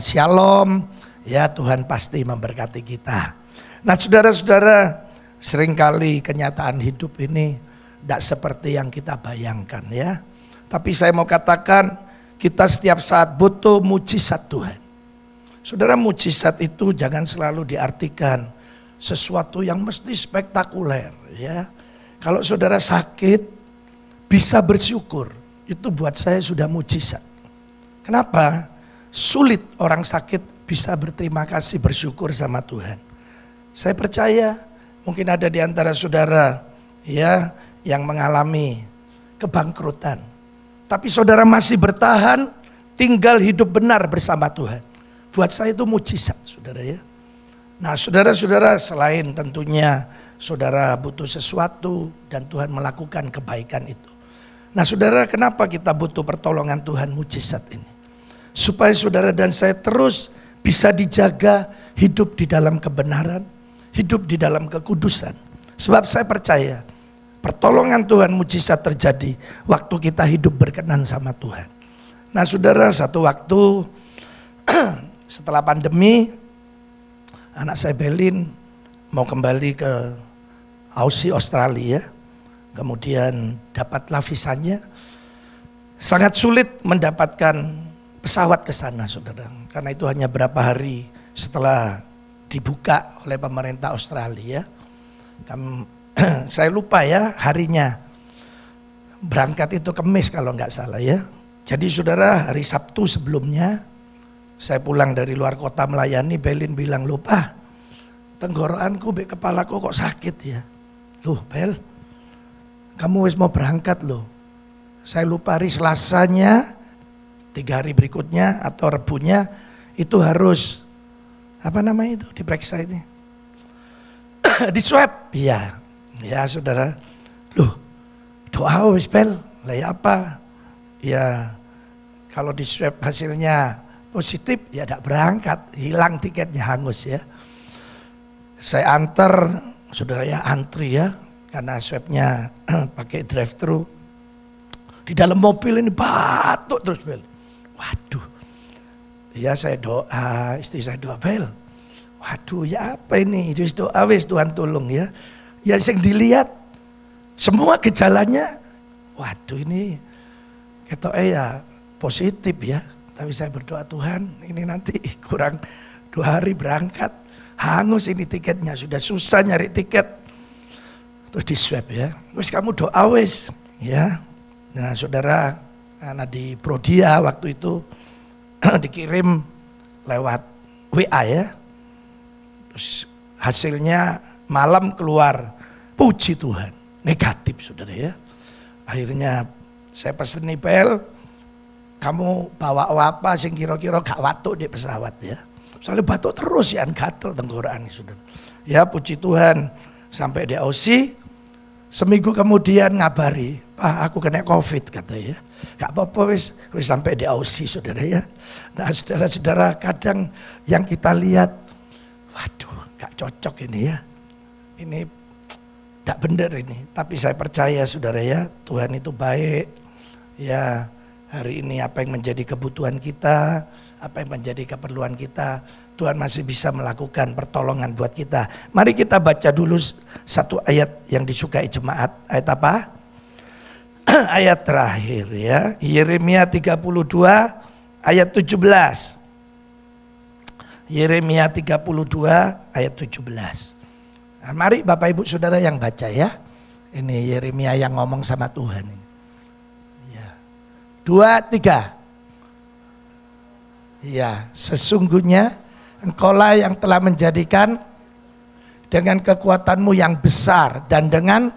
Shalom, ya Tuhan pasti memberkati kita. Nah saudara-saudara, seringkali kenyataan hidup ini tidak seperti yang kita bayangkan ya. Tapi saya mau katakan, kita setiap saat butuh mujizat Tuhan. Saudara, mujizat itu jangan selalu diartikan sesuatu yang mesti spektakuler ya. Kalau saudara sakit, bisa bersyukur, itu buat saya sudah mujizat. Kenapa? Sulit orang sakit bisa berterima kasih, bersyukur sama Tuhan. Saya percaya mungkin ada di antara saudara ya yang mengalami kebangkrutan. Tapi saudara masih bertahan, tinggal hidup benar bersama Tuhan. Buat saya itu mujizat saudara ya. Nah saudara-saudara, selain tentunya saudara butuh sesuatu dan Tuhan melakukan kebaikan itu. Nah saudara, kenapa kita butuh pertolongan Tuhan mujizat ini? Supaya saudara dan saya terus bisa dijaga hidup di dalam kebenaran, hidup di dalam kekudusan. Sebab saya percaya pertolongan Tuhan mujizat terjadi waktu kita hidup berkenan sama Tuhan. Nah saudara, satu waktu setelah pandemi, anak saya Belin mau kembali ke Aussie Australia, kemudian dapatlah visanya. Sangat sulit mendapatkan pesawat ke sana saudara, karena itu hanya berapa hari setelah dibuka oleh pemerintah Australia. Saya lupa ya harinya, berangkat itu Kamis kalau nggak salah ya. Jadi saudara, hari Sabtu sebelumnya saya pulang dari luar kota melayani, Belin bilang, lupa tenggorokanku, kepalaku kok sakit ya. Loh Bel, kamu wis mau berangkat loh. Saya lupa hari Selasanya, 3 hari berikutnya atau Rebunya itu harus apa namanya itu diperiksa ini, di swab. Iya, ya saudara. Loh, doa wis Bel, lah ya apa? Ya kalau di swab hasilnya positif ya tidak berangkat, hilang tiketnya, hangus ya. Saya antar saudara ya, antri ya, karena swabnya pakai drive thru. Di dalam mobil ini batuk terus Bel. Waduh, ya saya doa, istri saya doa, Bel, waduh ya apa ini, wis doa wis Tuhan tolong ya. Ya yang dilihat semua gejalanya, waduh ini ketoknya ya positif ya. Tapi saya berdoa, Tuhan ini nanti kurang 2 hari berangkat, hangus ini tiketnya, sudah susah nyari tiket. Terus di swab ya, wis kamu doa wis ya. Nah saudara, karena di Prodia waktu itu dikirim lewat WA ya. Terus hasilnya malam keluar, puji Tuhan, negatif saudara ya. Akhirnya saya pesen nih, Bel, kamu bawa apa sing kira-kira gak watuk di pesawat ya. Soalnya batuk terus ya, gatel tenggorokan saudara. Ya puji Tuhan, sampai di Aussie, seminggu kemudian ngabari, Pak aku kena COVID katanya ya. Gak apa-apa wis sampai di Aussie saudara ya. Nah saudara-saudara, kadang yang kita lihat, waduh gak cocok ini ya. Ini gak benar ini. Tapi saya percaya saudara ya, Tuhan itu baik. Ya hari ini apa yang menjadi kebutuhan kita, apa yang menjadi keperluan kita, Tuhan masih bisa melakukan pertolongan buat kita. Mari kita baca dulu satu ayat yang disukai jemaat. Ayat apa? Ayat terakhir ya, Yeremia 32 ayat 17. Yeremia 32 ayat 17. Nah, mari Bapak Ibu Saudara yang baca ya. Ini Yeremia yang ngomong sama Tuhan ini. Ya. 2, 3. Ya, sesungguhnya Engkaulah yang telah menjadikan dengan kekuatanmu yang besar dan dengan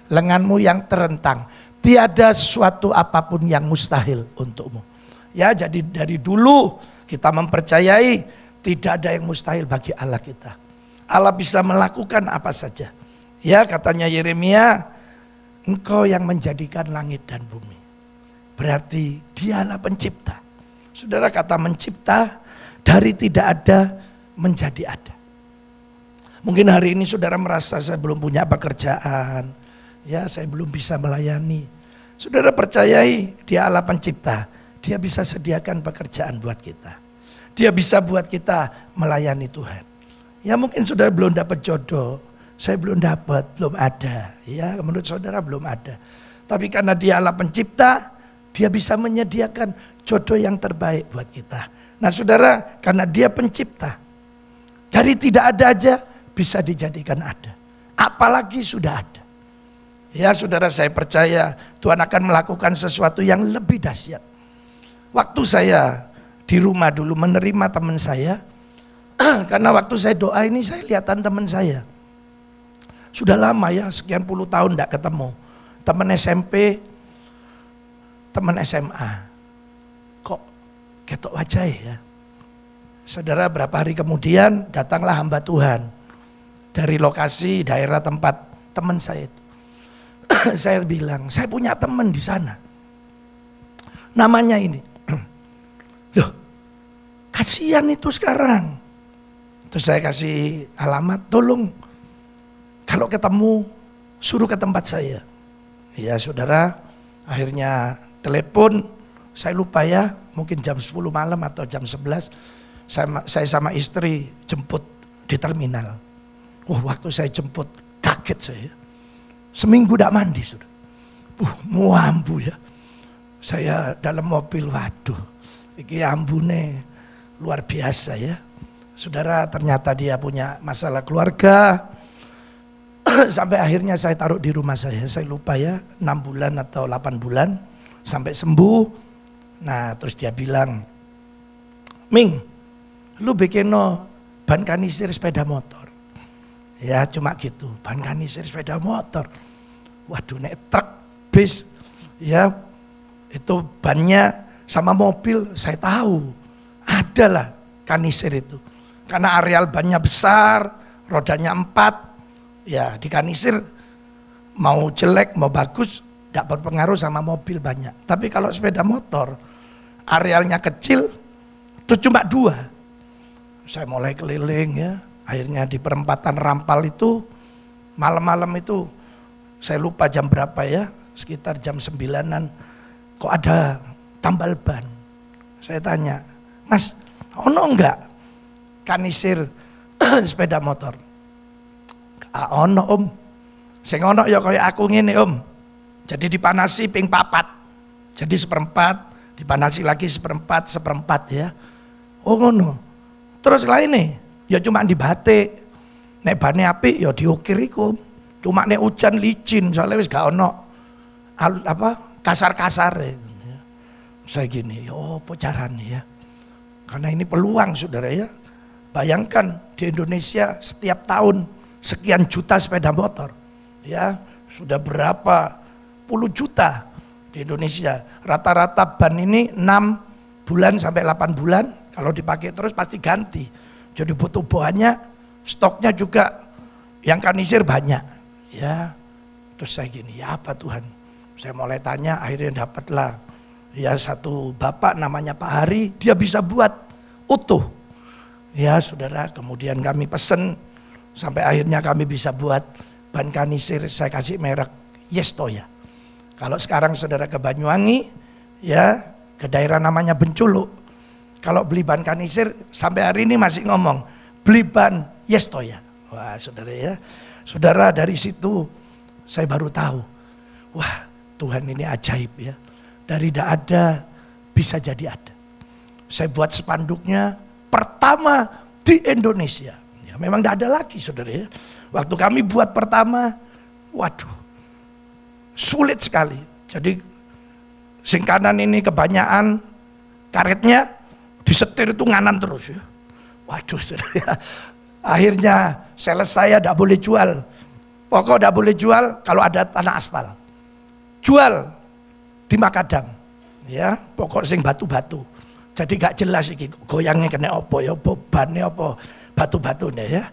lenganmu yang terentang. Tiada suatu apapun yang mustahil untukmu. Ya, jadi dari dulu kita mempercayai tidak ada yang mustahil bagi Allah kita. Allah bisa melakukan apa saja. Ya, katanya Yeremia, Engkau yang menjadikan langit dan bumi. Berarti Dialah pencipta. Saudara, kata mencipta dari tidak ada menjadi ada. Mungkin hari ini saudara merasa saya belum punya pekerjaan, ya saya belum bisa melayani. Saudara percayai Dia Allah pencipta, Dia bisa sediakan pekerjaan buat kita. Dia bisa buat kita melayani Tuhan. Ya mungkin saudara belum dapat jodoh, saya belum dapat, belum ada. Ya menurut saudara belum ada. Tapi karena Dia Allah pencipta, Dia bisa menyediakan jodoh yang terbaik buat kita. Nah saudara, karena Dia pencipta, dari tidak ada aja bisa dijadikan ada. Apalagi sudah ada. Ya saudara, saya percaya Tuhan akan melakukan sesuatu yang lebih dahsyat. Waktu saya di rumah dulu menerima teman saya, karena waktu saya doa ini saya lihatan teman saya. Sudah lama ya, sekian puluh tahun tidak ketemu. Teman SMP, teman SMA. Kok ketok wajah ya? Saudara, berapa hari kemudian datanglah hamba Tuhan dari lokasi daerah tempat teman saya itu. Saya bilang, saya punya teman di sana. Namanya ini. Loh, kasihan itu sekarang. Terus saya kasih alamat, tolong kalau ketemu suruh ke tempat saya. Ya saudara, akhirnya telepon, saya lupa ya, mungkin jam 10 malam atau jam 11. Saya sama istri jemput di terminal. Waktu saya jemput kaget saya. Seminggu tidak mandi sudah. Mau ambu ya. Saya dalam mobil, waduh. Ini ambune luar biasa ya. Saudara, ternyata dia punya masalah keluarga. Sampai akhirnya saya taruh di rumah saya. Saya lupa ya, 6 bulan atau 8 bulan. Sampai sembuh. Nah terus dia bilang, Ming, lu bikin ban kanisir sepeda motor. Ya cuma gitu, ban kanisir sepeda motor. Waduh, nek truk, bis, ya itu bannya sama mobil saya tahu. Adalah kanisir itu. Karena areal bannya besar, rodanya 4, ya di kanisir mau jelek mau bagus tidak berpengaruh sama mobil banyak. Tapi kalau sepeda motor, arealnya kecil, itu cuma 2. Saya mulai keliling ya. Akhirnya di perempatan Rampal itu, malam-malam itu, saya lupa jam berapa ya, sekitar jam 9-an, kok ada tambal ban. Saya tanya, Mas, ono enggak kanisir sepeda motor? Ono om, sing ono ya kayak aku ngene om. Jadi dipanasi ping 4, jadi 1/4, dipanasi lagi 1/4 ya. Oh ngono, terus lain nih. Ya cuma dibatik, nek bane apik ya diukir iku. Cuma nek hujan licin, soalnya wis gak ono kasar-kasar. Saya gini, apa caranya ya? Karena ini peluang saudara ya. Bayangkan di Indonesia setiap tahun sekian juta sepeda motor. Ya, sudah berapa puluh juta di Indonesia. Rata-rata ban ini 6 bulan sampai 8 bulan, kalau dipakai terus pasti ganti. Jadi butuh banyak, stoknya juga yang kanisir banyak. Ya, terus saya gini, ya apa Tuhan? Saya mulai tanya, akhirnya dapatlah ya satu bapak namanya Pak Hari, dia bisa buat utuh. Ya saudara, kemudian kami pesen, sampai akhirnya kami bisa buat ban kanisir, saya kasih merek Yestoya. Kalau sekarang saudara ke Banyuwangi, ya ke daerah namanya Benculuk, kalau beli ban kanisir sampai hari ini masih ngomong beli ban Yestoya. Wah saudara ya, saudara dari situ saya baru tahu, wah Tuhan ini ajaib ya. Dari tidak ada bisa jadi ada. Saya buat spanduknya pertama di Indonesia. Ya, memang tidak ada lagi saudara ya. Waktu kami buat pertama, waduh sulit sekali. Jadi sing kanan ini kebanyakan karetnya, disetir itu nganan terus ya. Waduh saudara. Akhirnya sales saya tidak boleh jual. Pokok tidak boleh jual kalau ada tanah aspal. Jual di makadam. Ya, pokok sing batu-batu. Jadi gak jelas iki goyangnya kena apa ya, bebannya apa, batu-batunya ya.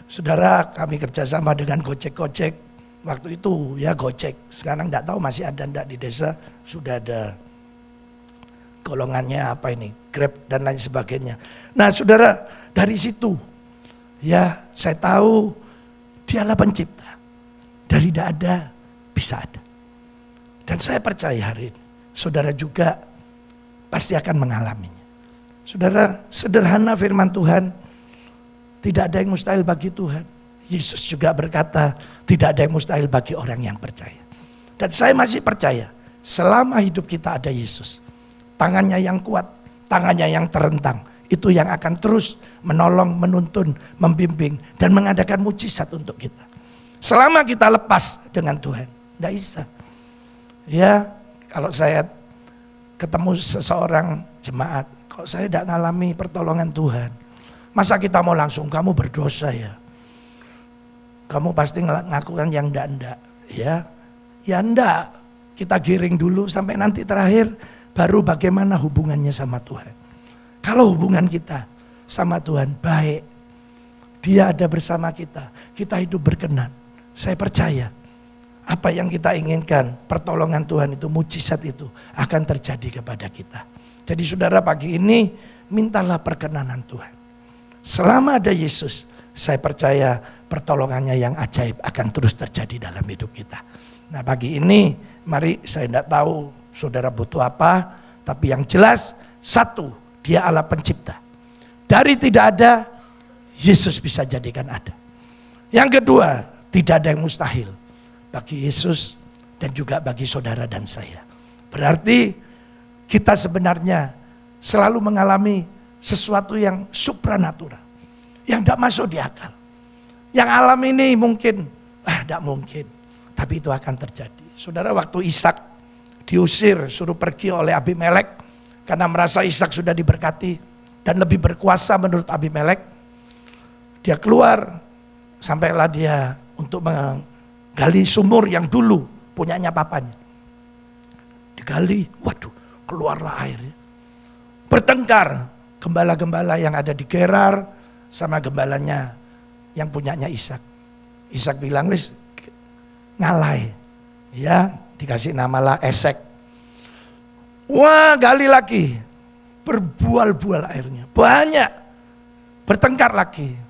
Saudara, kami kerjasama dengan Gojek-Gojek. Waktu itu ya Gojek. Sekarang tidak tahu masih ada enggak di desa, sudah ada golongannya apa ini, Grab dan lain sebagainya. Nah saudara, dari situ ya saya tahu Dialah pencipta. Dari tidak ada bisa ada. Dan saya percaya hari ini saudara juga pasti akan mengalaminya. Saudara, sederhana firman Tuhan, tidak ada yang mustahil bagi Tuhan. Yesus juga berkata, tidak ada yang mustahil bagi orang yang percaya. Dan saya masih percaya, selama hidup kita ada Yesus, tangannya yang kuat, tangannya yang terentang, itu yang akan terus menolong, menuntun, membimbing, dan mengadakan mujizat untuk kita. Selama kita lepas dengan Tuhan, tidak bisa. Ya, kalau saya ketemu seseorang jemaat, kok saya tidak ngalami pertolongan Tuhan, masa kita mau langsung, kamu berdosa ya, kamu pasti ngakukan yang enggak, ya. Ya enggak, kita giring dulu sampai nanti terakhir, baru bagaimana hubungannya sama Tuhan. Kalau hubungan kita sama Tuhan baik, Dia ada bersama kita hidup berkenan. Saya percaya, apa yang kita inginkan, pertolongan Tuhan itu, mujizat itu akan terjadi kepada kita. Jadi saudara, pagi ini mintalah perkenanan Tuhan. Selama ada Yesus, saya percaya pertolongannya yang ajaib akan terus terjadi dalam hidup kita. Nah pagi ini, mari, saya tidak tahu saudara butuh apa, tapi yang jelas, satu, Dia Allah pencipta. Dari tidak ada, Yesus bisa jadikan ada. Yang kedua, tidak ada yang mustahil bagi Yesus dan juga bagi saudara dan saya. Berarti kita sebenarnya selalu mengalami sesuatu yang supranatural, yang tidak masuk di akal. Yang alam ini mungkin, tidak mungkin, tapi itu akan terjadi. Saudara, waktu Ishak diusir, suruh pergi oleh Abimelek, karena merasa Ishak sudah diberkati dan lebih berkuasa menurut Abimelek, dia keluar, sampailah dia untuk menggali sumur yang dulu punyanya papanya. Digali, waduh, keluarlah airnya. Bertengkar, gembala-gembala yang ada di Gerar sama gembalanya yang punyanya Ishak. Ishak bilang, wis ngalai, ya, dikasih namalah Esek. Wah, gali lagi, berbual-bual airnya, banyak, bertengkar lagi.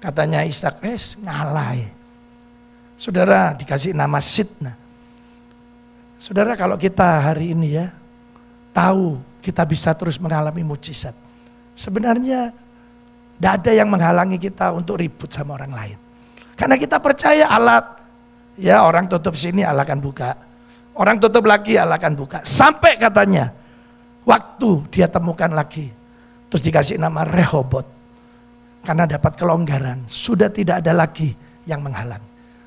Katanya Ishak, ngalai. Saudara, dikasih nama Sitna. Saudara, kalau kita hari ini ya, tahu kita bisa terus mengalami mujizat. Sebenarnya tidak ada yang menghalangi kita untuk ribut sama orang lain. Karena kita percaya Allah, ya orang tutup sini Allah akan buka. Orang tutup lagi Allah akan buka. Sampai katanya, waktu dia temukan lagi, terus dikasih nama Rehobot. Karena dapat kelonggaran, sudah tidak ada lagi yang menghalang.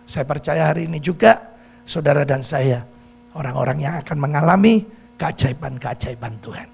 Saya percaya hari ini juga, saudara dan saya, orang-orang yang akan mengalami keajaiban-keajaiban Tuhan.